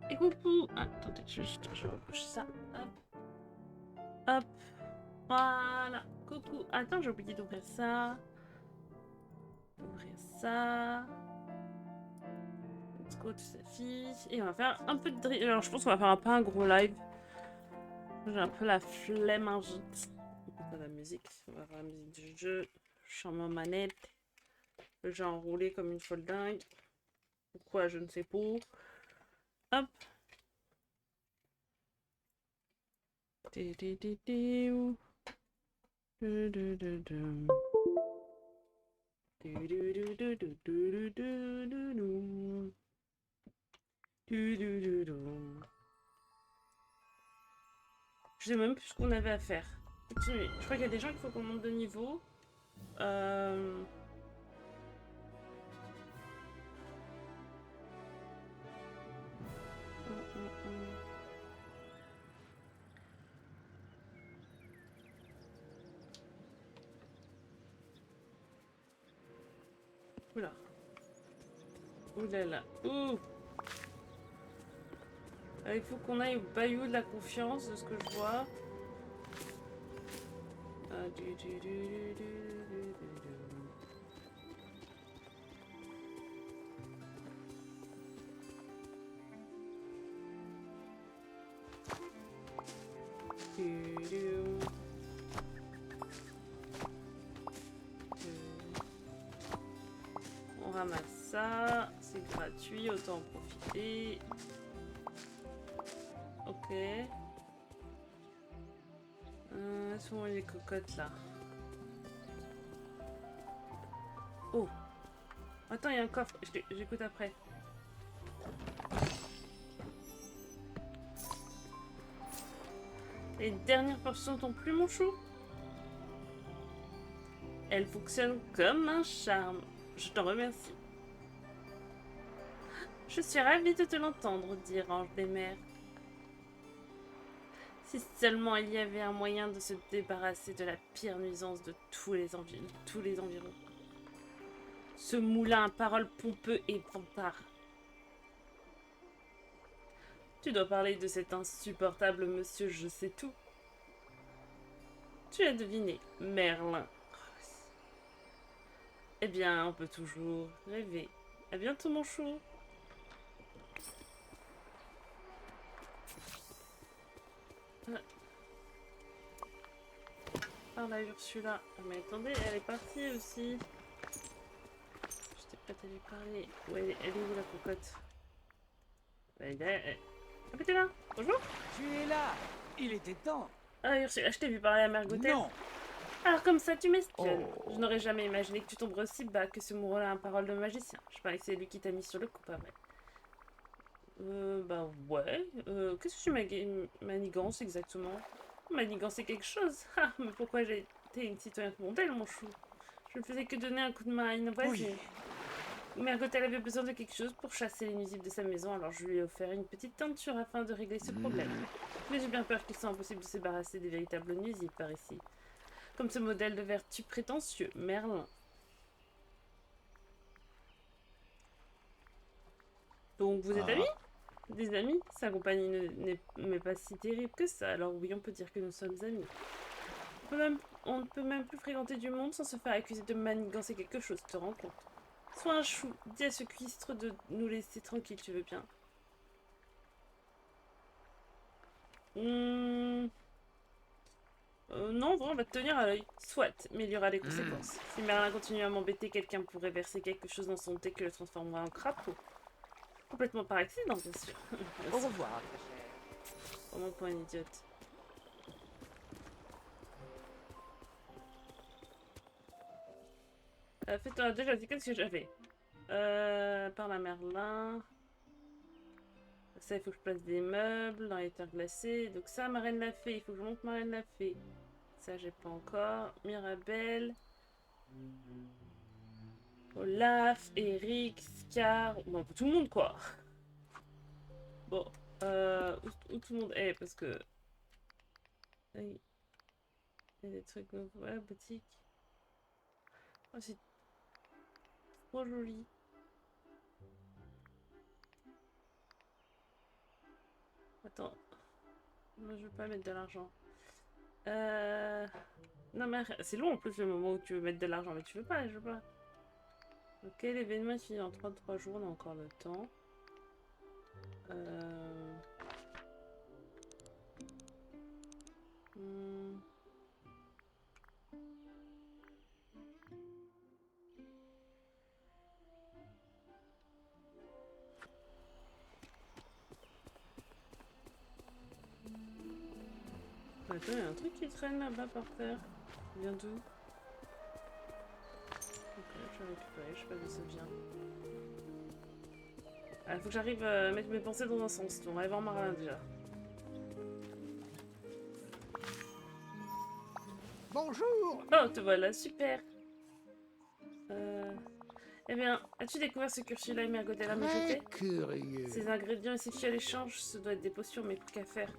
Et coucou. Attendez, je rebouche ça. Hop. Hop. Voilà. Coucou. Attends, j'ai oublié d'ouvrir ça. Ouvrir ça. Let's go, tout s'affiche. Et on va faire un peu de... Alors, je pense qu'on va faire pas un gros live. J'ai un peu la flemme injite. On va la musique. On va faire la musique du jeu. Je suis en ma manette. Le jeu enroulé comme une folle dingue. Pourquoi, je ne sais pas. Hop. Je sais même plus ce qu'on avait à faire. Continuez. Je crois qu'il y a des gens qu'il faut qu'on monte de niveau. Oula. Oulala. Ouh. Il faut qu'on aille au bayou de la confiance, de ce que je vois. On ramasse ça, c'est gratuit, autant en profiter. Ok. Où sont les cocottes là? Oh! Attends, il y a un coffre, j'écoute après. Les dernières portions t'ont plu, mon chou? Elle fonctionne comme un charme. Je t'en remercie. Je suis ravie de te l'entendre, dire Ange des Mers. Si seulement il y avait un moyen de se débarrasser de la pire nuisance de tous les environs. Ce moulin à paroles pompeux et vantard. Tu dois parler de cet insupportable monsieur je sais tout. Tu as deviné, Merlin. Eh bien, on peut toujours rêver. À bientôt, mon chou. Par là, Ursula. Ah, mais attendez, elle est partie aussi. J'étais prête à lui parler. Où elle est où la cocotte? Elle est... Ah, t'es là. Bonjour. Tu es là. Il était temps. Ah, Ursula, je t'ai vu parler à Mergotel. Non. Alors comme ça, tu m'espionnes. Oh. Je n'aurais jamais imaginé que tu tomberais aussi bas que ce mourant-là a un parole de magicien. Je parie que c'est lui qui t'a mis sur le coup, pas vrai? Bah ouais. Qu'est-ce que tu manigances exactement? Manigancer quelque chose? Ah, mais pourquoi j'ai été une citoyenne mondaine, mon chou? Je ne faisais que donner un coup de main à une voisine. Oui. Mergotel avait besoin de quelque chose pour chasser les nuisibles de sa maison, alors je lui ai offert une petite teinture afin de régler ce problème. Mais j'ai bien peur qu'il soit impossible de se débarrasser des véritables nuisibles par ici. Comme ce modèle de vertu prétentieux, Merlin. Donc vous êtes amis? Des amis? Sa compagnie n'est pas si terrible que ça, alors oui, on peut dire que nous sommes amis. On ne peut même plus fréquenter du monde sans se faire accuser de manigancer quelque chose, tu te rends compte? Sois un chou, dis à ce cuistre de nous laisser tranquille, tu veux bien? Non, on va te tenir à l'œil. Soit, mais il y aura des conséquences. Si Merlin continue à m'embêter, quelqu'un pourrait verser quelque chose dans son thé que le transformera en crapaud. Complètement par accident, bien sûr. Au revoir, très cher. Vraiment pas une idiote. Fais-toi déjà, c'est qu'est-ce que j'avais par la Merlin. Ça, il faut que je place des meubles dans les terres glacées. Donc ça, Marraine l'a fait. Il faut que je monte Marraine l'a fait. Ça, j'ai pas encore. Mirabelle. Olaf, Eric, Scar. Bon, tout le monde, quoi. Bon. Où tout le monde est, parce que... Il y a des trucs... Ouais, boutique. Oh, c'est trop joli. Attends. Moi, je veux pas mettre de l'argent. Non, mais c'est long en plus le moment où tu veux mettre de l'argent, mais tu veux pas, je veux pas. Ok, l'événement est fini en 33 jours, on a encore le temps. Hmm. Attends, il y a un truc qui traîne là-bas par terre. Il vient d'où? Ok, je vais récupérer, je sais pas d'où ça vient. Ah, faut que j'arrive à mettre mes pensées dans un sens. On rêve en marin déjà. Bonjour. Oh, te voilà, super. Eh bien, as-tu découvert ce cursus-là et Mergodel à Très m'ajouter? curieux. Ces ingrédients et ces fiches à l'échange, ce doit être des potions, mais plus qu'à faire.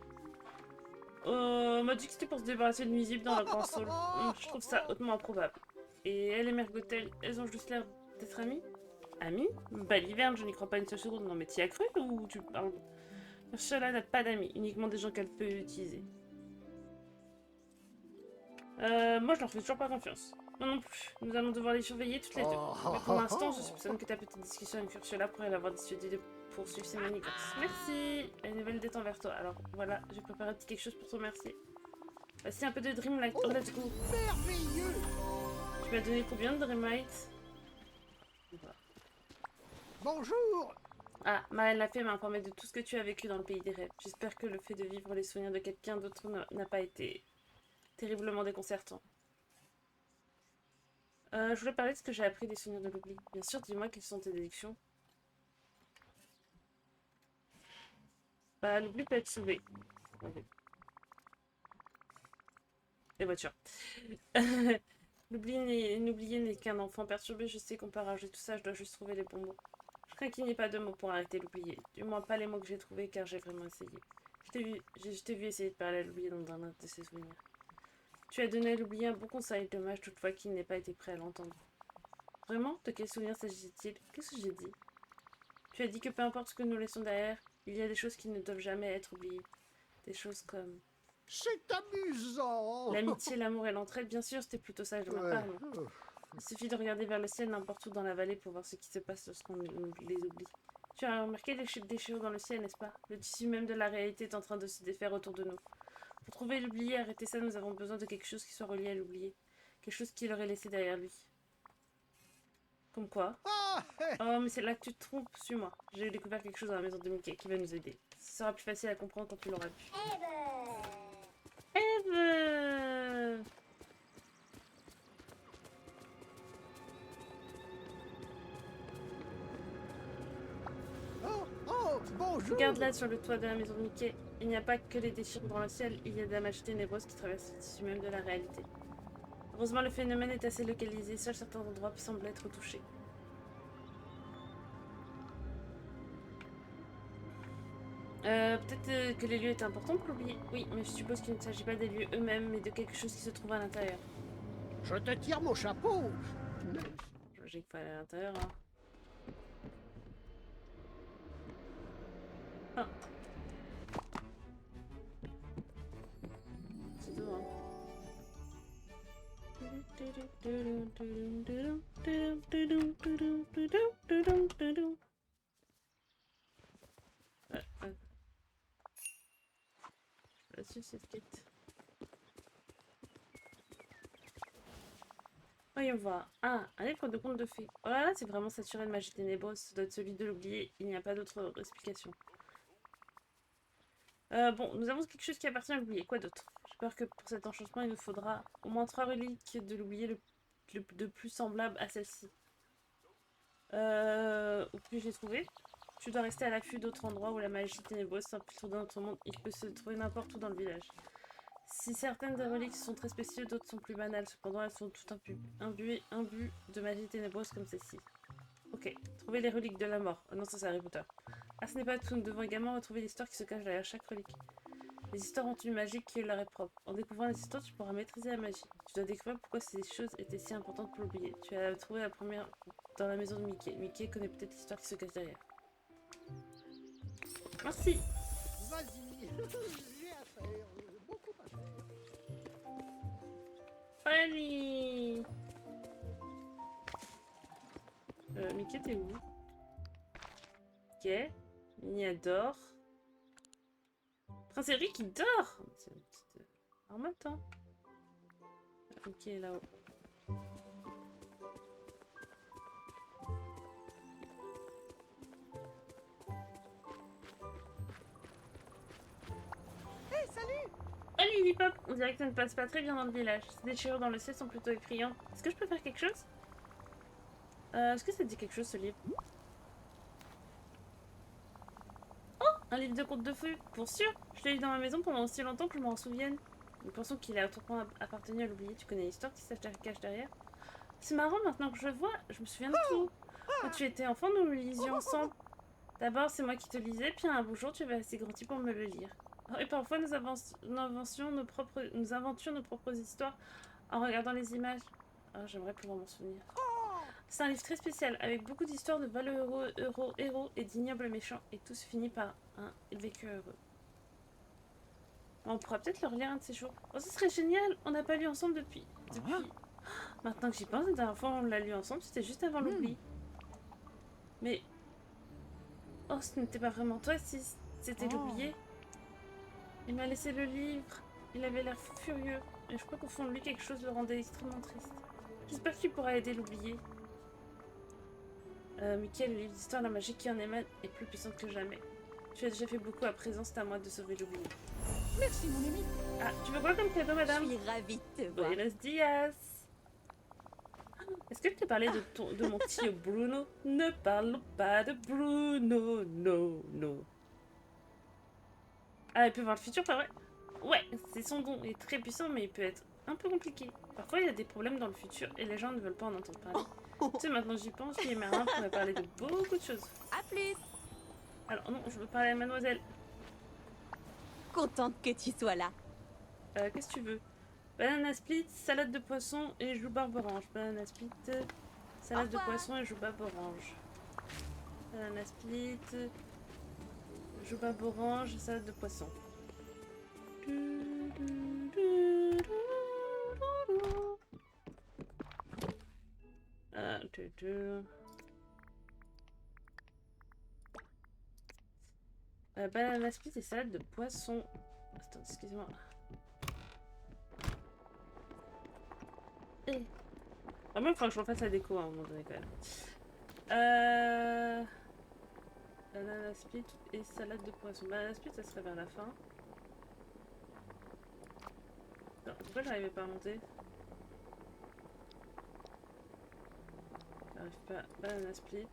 On m'a dit que c'était pour se débarrasser de nuisibles dans la console. Je trouve ça hautement improbable. Et elle et Mergotel, elles ont juste l'air d'être amies? Amies? Bah l'hiverne, je n'y crois pas une seule seconde. Non mais t'y as cru ou tu parles? Ursula n'a pas d'amis, uniquement des gens qu'elle peut utiliser. Moi je leur fais toujours pas confiance. Moi non plus. Nous allons devoir les surveiller toutes les deux. Mais pour l'instant, je soupçonne que ta petite discussion avec Ursula pourrait l'avoir dissuadée de poursuivre ses manigances. Merci! La nouvelle détend vers toi. Alors voilà, j'ai préparé un petit quelque chose pour te remercier. Voici un peu de Dreamlight. Oh, let's go! Merveilleux. Tu m'as donné combien de Dreamlight? Voilà. Bonjour. Ah, Maëlle la fée m'a informé de tout ce que tu as vécu dans le pays des rêves. J'espère que le fait de vivre les souvenirs de quelqu'un d'autre n'a pas été terriblement déconcertant. Je voulais parler de ce que j'ai appris des souvenirs de l'oubli. Bien sûr, dis-moi quelles sont tes déductions. Bah, l'oubli peut être sauvé. Ok. Les voitures. L'oublier n'est qu'un enfant perturbé. Je sais qu'on peut arranger tout ça, je dois juste trouver les bons mots. Je crains qu'il n'y ait pas de mots pour arrêter l'oublier. Du moins, pas les mots que j'ai trouvés, car j'ai vraiment essayé. Je t'ai vu essayer de parler à l'oublier dans un de ses souvenirs. Tu as donné à l'oublier un bon conseil, dommage toutefois qu'il n'ait pas été prêt à l'entendre. Vraiment? De quel souvenir s'agit-il? Qu'est-ce que j'ai dit? Tu as dit que peu importe ce que nous laissons derrière, il y a des choses qui ne doivent jamais être oubliées. Des choses comme C'est amusant. l'amitié, l'amour et l'entraide. Bien sûr, c'était plutôt ça que je me Ouais. parle. Il suffit de regarder vers le ciel n'importe où dans la vallée pour voir ce qui se passe lorsqu'on les oublie. Tu as remarqué les déchirures dans le ciel, n'est-ce pas? Le tissu même de la réalité est en train de se défaire autour de nous. Pour trouver l'oublié, arrêter ça, nous avons besoin de quelque chose qui soit relié à l'oublié. Quelque chose qu'il aurait laissé derrière lui. Comme quoi? Ah, Oh, mais c'est là que tu te trompes, suis-moi. J'ai découvert quelque chose dans la maison de Mickey qui va nous aider. Ce sera plus facile à comprendre quand tu l'auras vu. Eve! bonjour. Regarde là sur le toit de la maison de Mickey. Il n'y a pas que les déchirures dans le ciel, il y a des magie ténébreuses qui traversent le tissu même de la réalité. Heureusement, le phénomène est assez localisé, seuls certains endroits semblent être touchés. Peut-être que les lieux étaient importants pour l'oublier. Oui, mais je suppose qu'il ne s'agit pas des lieux eux-mêmes, mais de quelque chose qui se trouve à l'intérieur. Je te tire mon chapeau. J'ai pas aller à l'intérieur. Hein. Ah. C'est tout, hein. Là-dessus, cette quête. Voyons voir. Ah, un livre de contes de fées. Oh là là, c'est vraiment saturé de magie ténébreuse. Ça doit être celui de l'oublier. Il n'y a pas d'autre explication. Bon, nous avons quelque chose qui appartient à l'oublier. Quoi d'autre? J'ai peur que pour cet enchantement, il nous faudra au moins 3 reliques de l'oublier de plus semblable à celle-ci. Où puis-je les trouver? Tu dois rester à l'affût d'autres endroits où la magie ténébreuse s'infiltre dans ton monde. Il peut se trouver n'importe où dans le village. Si certaines des reliques sont très spéciales, d'autres sont plus banales. Cependant, elles sont toutes imbuées de magie ténébreuse comme celle-ci. Ok, trouver les reliques de la mort. Oh non, ça c'est Harry Potter. Ah, ce n'est pas tout. Nous devons également retrouver l'histoire qui se cache derrière chaque relique. Les histoires ont une magie qui leur est propre. En découvrant les histoires, tu pourras maîtriser la magie. Tu dois découvrir pourquoi ces choses étaient si importantes pour l'oublier. Tu as trouvé la première dans la maison de Mickey. Mickey connaît peut-être l'histoire qui se cache derrière. Merci. Vas-y, j'ai à faire, beaucoup à faire. Allez. Mickey, t'es où? Ok. Minnie adore. Prince Eric, il dort. C'est une petite marmotte, hein. Mickey est là-haut. Hey, salut! Allez, Lillipop, on dirait que ça ne passe pas très bien dans le village. Ces déchirures dans le ciel sont plutôt effrayantes. Est-ce que je peux faire quelque chose? Est-ce que ça te dit quelque chose, ce livre? Oh, un livre de contes de fées, pour sûr. Je l'ai lu dans ma maison pendant aussi longtemps que je m'en souvienne. Nous pensons qu'il a autrefois appartenu à l'oublier. Tu connais l'histoire qui se cache derrière? C'est marrant maintenant que je vois, je me souviens de tout. Quand tu étais enfant, nous le lisions ensemble. D'abord, c'est moi qui te lisais, puis un beau jour, tu avais assez grandi pour me le lire. Et parfois, nous inventions nos propres histoires en regardant les images. Ah, j'aimerais pouvoir m'en souvenir. C'est un livre très spécial, avec beaucoup d'histoires de valeureux héros et d'ignobles méchants, et tout se finit par un vécu heureux. On pourra peut-être le relire un de ces jours. Oh, ce serait génial! On n'a pas lu ensemble depuis... Maintenant que j'y pense, la dernière fois on l'a lu ensemble, c'était juste avant l'oubli. Mais... Oh, ce n'était pas vraiment toi, si c'était l'oublié. Il m'a laissé le livre. Il avait l'air furieux. Et je crois qu'au fond de lui, quelque chose le rendait extrêmement triste. J'espère que tu pourras aider l'oublier. Mickey, le livre d'histoire, la magie qui en émane est plus puissante que jamais. Tu as déjà fait beaucoup, à présent c'est à moi de sauver l'oublié. Merci, mon ami. Ah, tu veux quoi comme cadeau, madame? Je suis ravie de te voir. Buenos dias. Est-ce que je t'ai parlé de mon petit Bruno? Ne parlons pas de Bruno, no, no. Ah, il peut voir le futur, pas vrai? Ouais, c'est son don. Il est très puissant, mais il peut être un peu compliqué. Parfois, il y a des problèmes dans le futur et les gens ne veulent pas en entendre parler. Tu sais, maintenant j'y pense, les marins pourraient parler de beaucoup de choses. À plus. Alors non, je veux parler à mademoiselle. Contente que tu sois là. Qu'est-ce que tu veux? Banana split, salade de poisson et rhubarbe orange. Banana split, salade de poisson et rhubarbe orange. Banana split, rhubarbe orange, salade de poisson. Banana split et salade de poisson. Attends, excuse-moi. Ah, même il faudra que je refasse la déco à un moment donné quand même. Banana split et salade de poisson. Banana split, ça serait vers la fin. Non, pourquoi j'arrivais pas à monter? J'arrive pas. Banana split.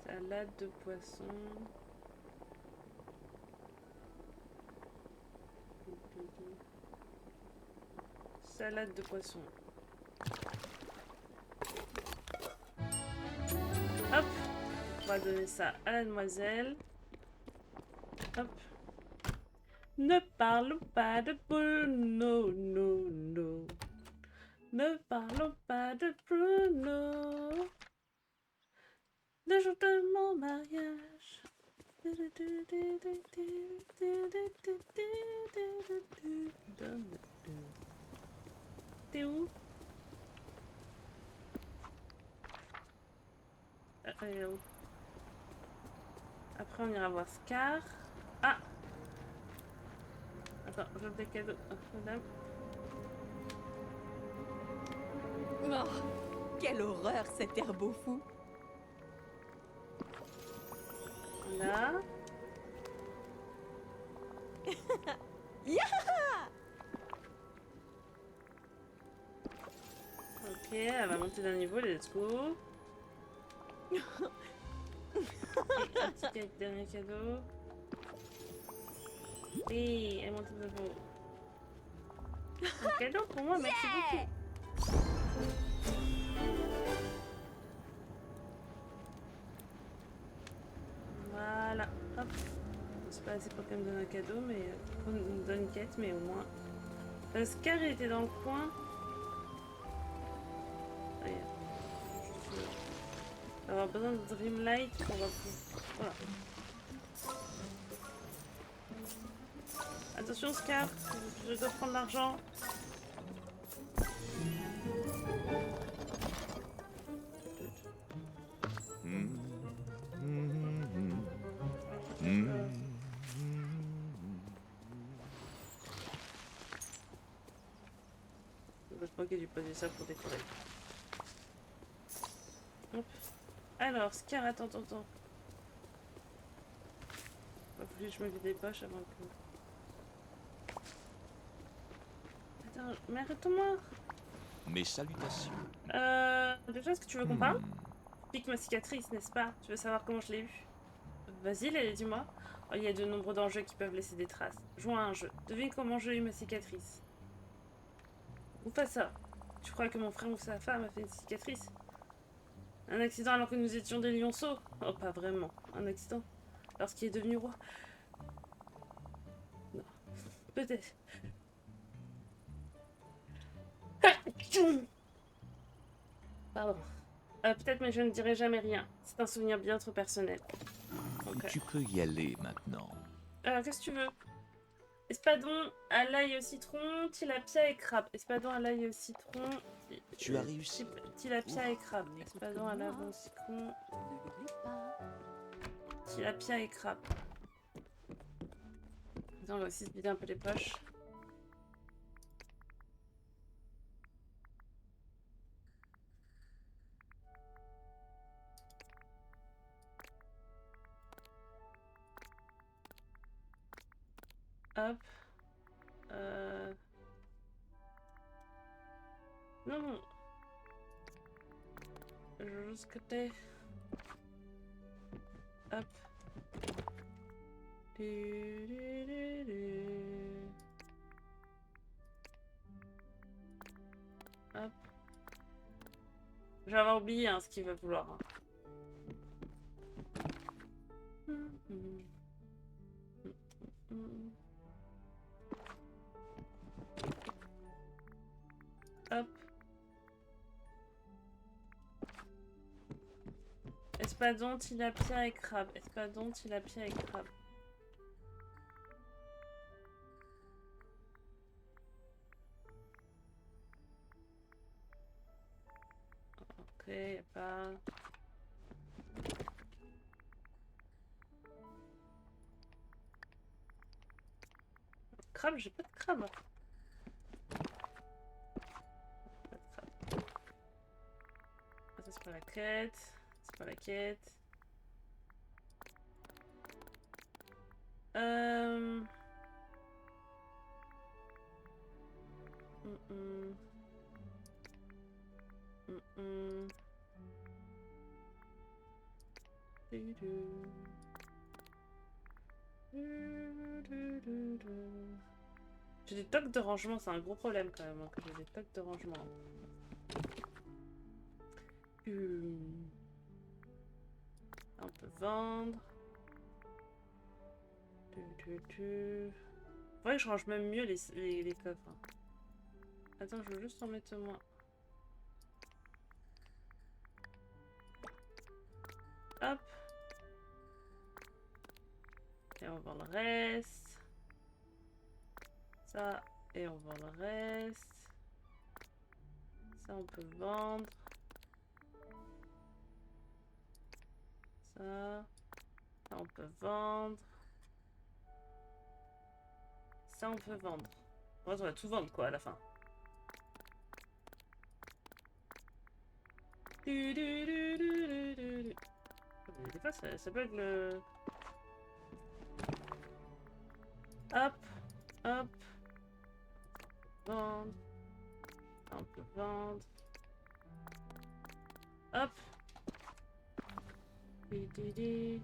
Salade de poisson. Salade de poisson. Hop, on va donner ça à la demoiselle. Hop. Ne parlons pas de Bruno, no, no. Ne parlons pas de Bruno. Le jour de mon mariage. T'es où? Elle est où? Après on ira voir Scar. Ah! Attends, j'ouvre des cadeaux. Ah, madame. Oh, quelle horreur cet herbeau fou. Là. Ok, elle va monter d'un niveau, let's go. Et un petit dernier cadeau. Oui, elle monte de niveau. Un cadeau pour moi, merci beaucoup. Voilà, hop. C'est pas assez pour qu'elle me donne un cadeau, mais pour me donne une quête, mais au moins. Scar il était dans le coin. Regarde. On va avoir besoin de Dreamlight pour pouvoir. Voilà. Attention Scar, je dois prendre l'argent. Je crois qu'il a dû poser ça pour décorer. Hop. Alors, Scar, attends. Il va falloir que je me vide les poches avant que... Attends, mais arrête-moi. Mes salutations. Déjà, est-ce que tu veux qu'on parle? Pique ma cicatrice, n'est-ce pas? Tu veux savoir comment je l'ai eue? Vas-y, dis-moi. Oh, il y a de nombreux dangers qui peuvent laisser des traces. Joins à un jeu. Devine comment j'ai eu ma cicatrice. Ou pas ça. Tu crois que mon frère ou sa femme a fait une cicatrice? Un accident alors que nous étions des lionceaux? Oh, pas vraiment. Un accident? Lorsqu'il est devenu roi? Non. Peut-être. Pardon. Peut-être, mais je ne dirai jamais rien. C'est un souvenir bien trop personnel. Okay. Tu peux y aller maintenant. Qu'est-ce que tu veux? Espadon à l'ail au citron, tilapia et crabe. Espadon à l'ail au citron. Tu as réussi. Tilapia et crabe. Espadon à l'ail au citron. Tilapia et crabe. Attends, on va aussi se vider un peu les poches. Hop. Non. Je veux juste côté. Hop. Hop. J'avais oublié ce qu'il va vouloir. Hop. Espadon, tilapia et crabe. Espadon, tilapia et crabe. Ok, y'a pas... Crabe, j'ai pas de crabe. Ça c'est pas la quête. C'est pas la quête. J'ai des tocs de rangement, c'est un gros problème quand même, que j'ai des tocs de rangement. On peut vendre. Faudrait que je range même mieux les coffres. Attends, je veux juste en mettre moins. Hop. Et on vend le reste. Ça, et on vend le reste. Ça, on peut vendre. Ça on peut vendre. Ça, on peut vendre. On va tout vendre, quoi, à la fin. Des fois, ça bug le... Hop, hop. vendre. On peut vendre. Hop. Di.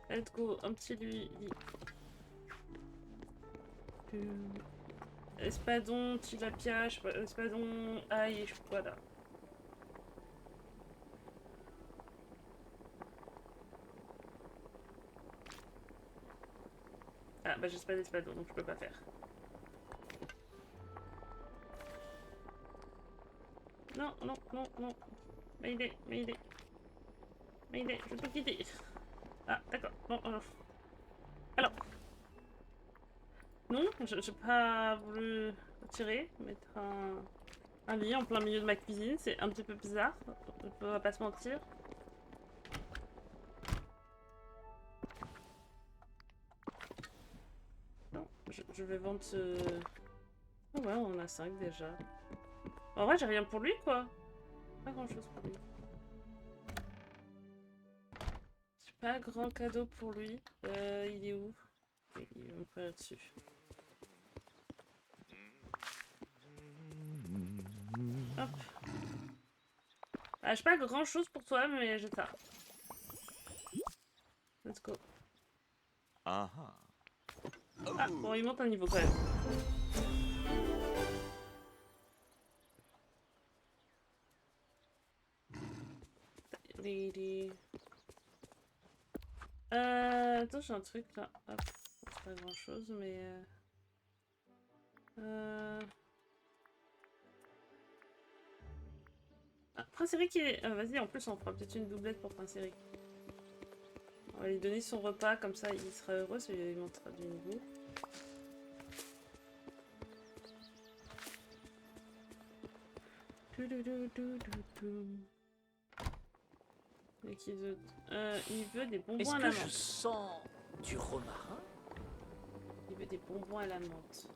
Let's go, un petit lui. Espadon, tilapia, espadon, aïe, je sais pas là. Ah bah j'ai pas d'espadon donc je peux pas faire. Non, non, non, non. Mais il est. Je peux quitter. Ah d'accord, bon alors. Alors. Non, j'ai pas voulu tirer, mettre un lit en plein milieu de ma cuisine, c'est un petit peu bizarre, on va pas se mentir. Non, je vais vendre ce... Oh ouais, on en a 5 déjà. En vrai, j'ai rien pour lui, quoi. Pas grand chose pour lui. J'ai pas grand cadeau pour lui. Il est où? Il va me courir dessus. Hop. Ah, j'ai pas grand chose pour toi, mais j'ai ça. Let's go. Ah Ah, bon, il monte un niveau quand même. Attends, j'ai un truc là. Hop. C'est pas grand chose, mais. Ah, Prince Eric, il est. Vas-y, en plus, on fera peut-être une doublette pour Prince Eric. On va lui donner son repas, comme ça il sera heureux, ça lui montera du niveau. Et qui d'autre il veut des bonbons à la menthe. Je sens du romarin? Il veut des bonbons à la menthe.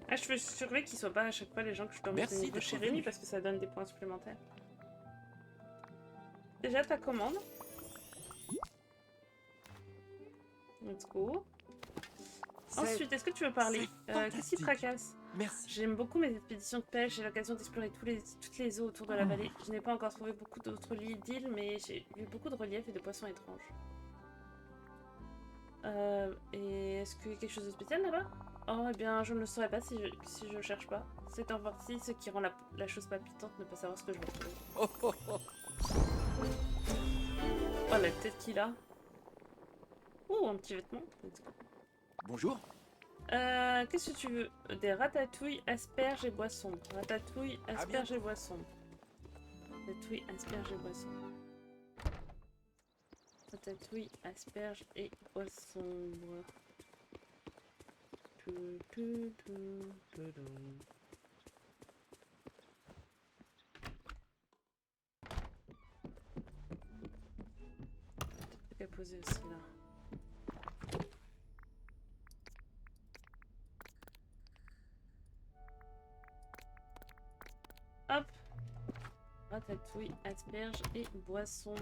Ah, je veux surveiller qu'ils soient pas à chaque fois les gens que je dois mettre au niveau chez Rémi parce que ça donne des points supplémentaires. Déjà ta commande. Let's go. Ensuite, est-ce que tu veux parler? Qu'est-ce qui te tracasse? Merci. J'aime beaucoup mes expéditions de pêche, j'ai l'occasion d'explorer toutes les eaux autour de la vallée. Je n'ai pas encore trouvé beaucoup d'autres lits d'îles, mais j'ai vu beaucoup de reliefs et de poissons étranges. Et est-ce qu'il y a quelque chose de spécial là-bas? Oh, eh bien, je ne le saurais pas si je cherche pas. C'est en partie ce qui rend la chose palpitante, ne pas savoir ce que je vais trouver. Oh, la tête qu'il a. Oh, un petit vêtement. Bonjour. Qu'est-ce que tu veux? Des ratatouilles, asperges et boissons. Ratatouille, asperges et boissons. Ratatouille, asperges et boissons. Ratatouille, asperges et boissons. Truc à poser aussi là. Hop. Ratatouille, asperges et boissons.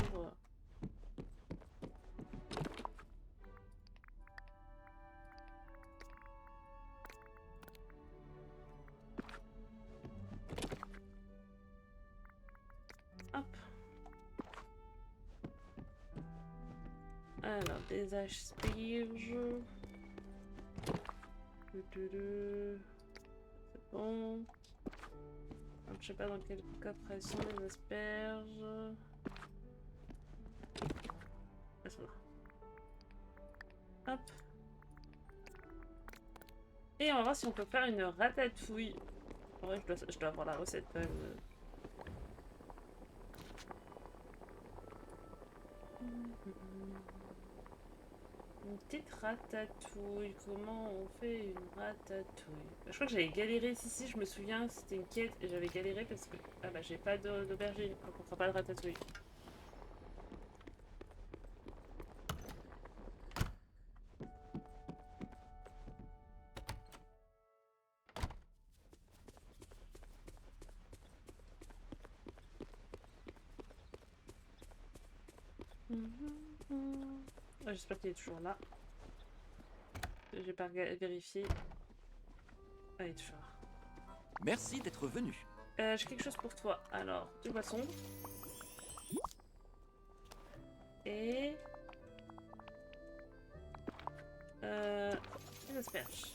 Hop. Alors, des asperges. C'est bon. Je sais pas dans quel coffre elles sont les asperges. Elles sont là. Hop. Et on va voir si on peut faire une ratatouille. En vrai, je dois avoir la recette quand même. Une petite ratatouille. Comment on fait une ratatouille? Je crois que j'avais galéré ici, je me souviens, c'était une quête et j'avais galéré parce que... Ah bah j'ai pas d'aubergine, donc on fera pas de ratatouille. J'espère qu'il est toujours là. J'ai pas vérifié. Ah, il est toujours là. Merci d'être venu. J'ai quelque chose pour toi. Alors, du poisson. Et... des asperges.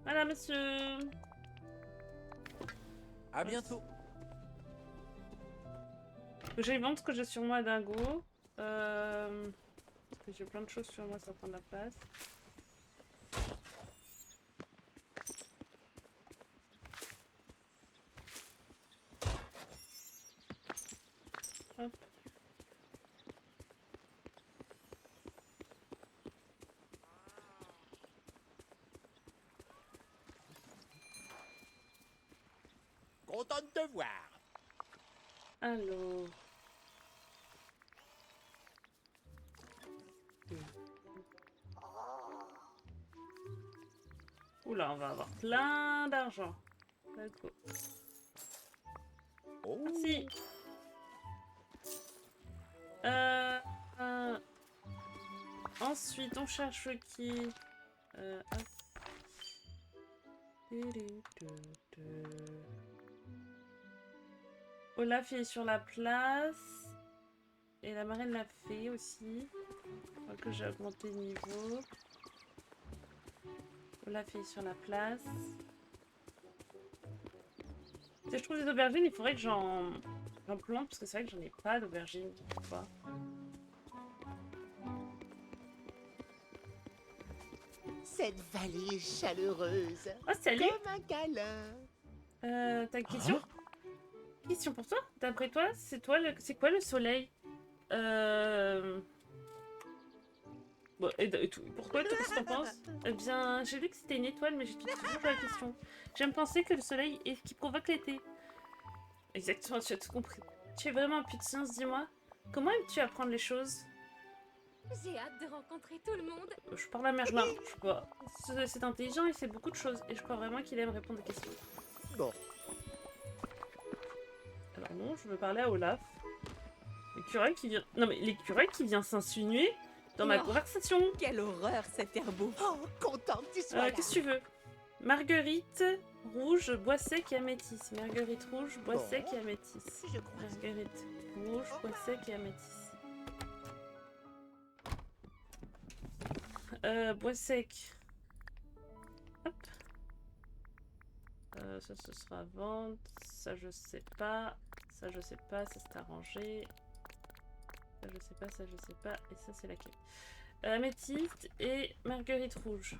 Voilà, monsieur. À bientôt. J'ai vendre ce que j'ai sur moi, dingo. Parce que j'ai plein de choses sur moi, ça prend de la place. Hop. Content de te voir. Alors... Oula, on va avoir plein d'argent. Let's go. Oh. Merci. Ensuite, on cherche qui hop. Olaf est sur la place. Et la marraine l'a fait aussi. Je crois que j'ai augmenté le niveau. Olaf est sur la place. Si je trouve des aubergines, il faudrait que j'en plante parce que c'est vrai que j'en ai pas d'aubergines. Cette vallée est chaleureuse. Oh, salut! Comme un câlin. T'as une question? Question pour toi? D'après toi, c'est quoi le soleil? Bon, et pour toi, qu'est-ce que t'en penses? Eh bien, j'ai vu que c'était une étoile, mais j'ai toujours la question. J'aime penser que le soleil est ce qui provoque l'été. Exactement, tu as tout compris. Tu es vraiment un puits de science, dis-moi. Comment aimes-tu apprendre les choses? J'ai hâte de rencontrer tout le monde. Je parle à Merlin, je crois. C'est intelligent, il sait beaucoup de choses, et je crois vraiment qu'il aime répondre aux questions. Bon. Alors non, je veux parler à Olaf. L'écureuil qui vient... Non mais l'écureuil qui vient s'insinuer dans ma Oh. conversation. Quelle horreur, cet herbeau. Oh, content que tu sois là. Qu'est-ce que tu veux? Marguerite rouge, bois sec et améthyste. Marguerite rouge, bois Bon. sec et améthyste. Je crois. Marguerite rouge, bois sec et améthyste. Bois sec. Hop. Ça, ce sera vente. Ça, je sais pas. Ça, je sais pas. Ça, c'est arrangé. Ça, je sais pas. Ça, je sais pas. Et ça, c'est la clé. Améthyste et marguerite rouge.